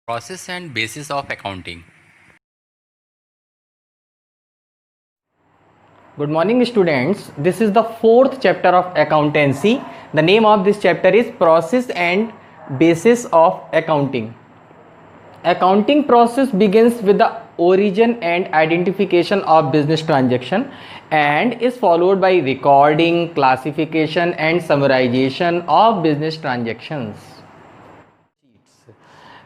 Process and basis of accounting. Good morning students. This is the fourth chapter of accountancy. The name of this chapter is process and basis of accounting. Accounting process begins with the origin and identification of business transaction and is followed by recording, classification and summarization of business transactions.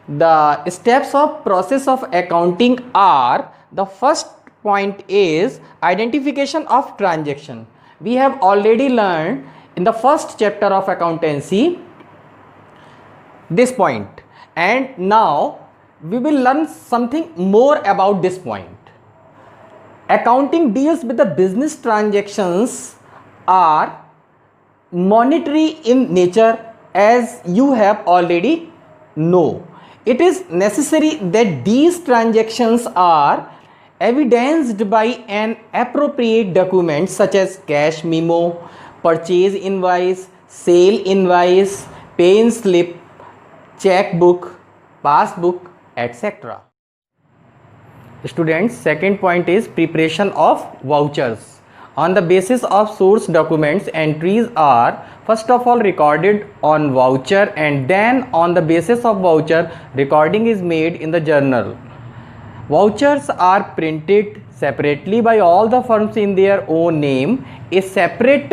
The steps of process of accounting are: the first point is identification of transaction. We have already learned in the first chapter of accountancy this point, and now we will learn something more about this point. Accounting deals with the business transactions are monetary in nature, as you have already know. It is necessary that these transactions are evidenced by an appropriate document such as cash memo, purchase invoice, sale invoice, pay slip, checkbook, passbook, etc. Students, second point is preparation of vouchers. On the basis of source documents, entries are first of all recorded on voucher, and then on the basis of voucher, recording is made in the journal. Vouchers are printed separately by all the firms in their own name. A separate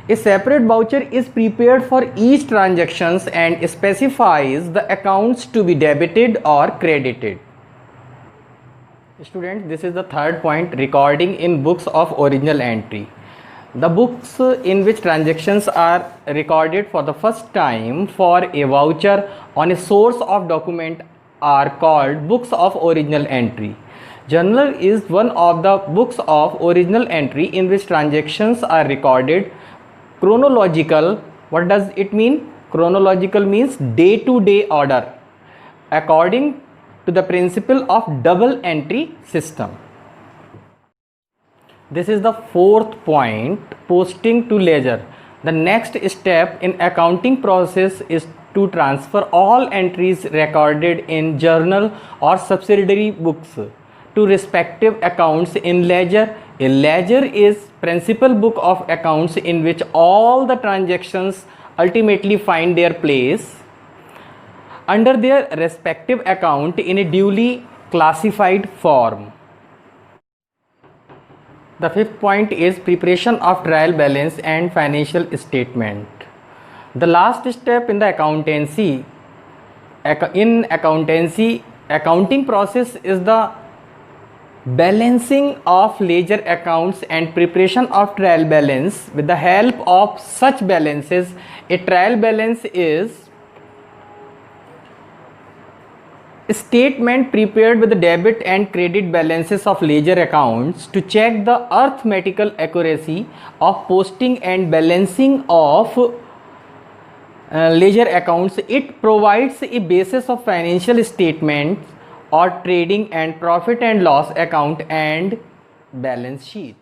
voucher is prepared for each transactions and specifies the accounts to be debited or credited. Students, this is the third point: recording in books of original entry. The books in which transactions are recorded for the first time for a voucher on a source of document are called books of original entry. Journal is one of the books of original entry in which transactions are recorded. Chronological, what does it mean? Chronological means day to day order, according to the principle of double entry system. This is the fourth point: posting to ledger. The next step in accounting process is to transfer all entries recorded in journal or subsidiary books to respective accounts in ledger. A ledger is principal book of accounts in which all the transactions ultimately find their place under their respective account in a duly classified form. The fifth point is preparation of trial balance and financial statement. The last step in the accounting process is the balancing of ledger accounts and preparation of trial balance. With the help of such balances, a trial balance is statement prepared with the debit and credit balances of ledger accounts to check the arithmetical accuracy of posting and balancing of ledger accounts. It provides a basis of financial statements or trading and profit and loss account and balance sheet.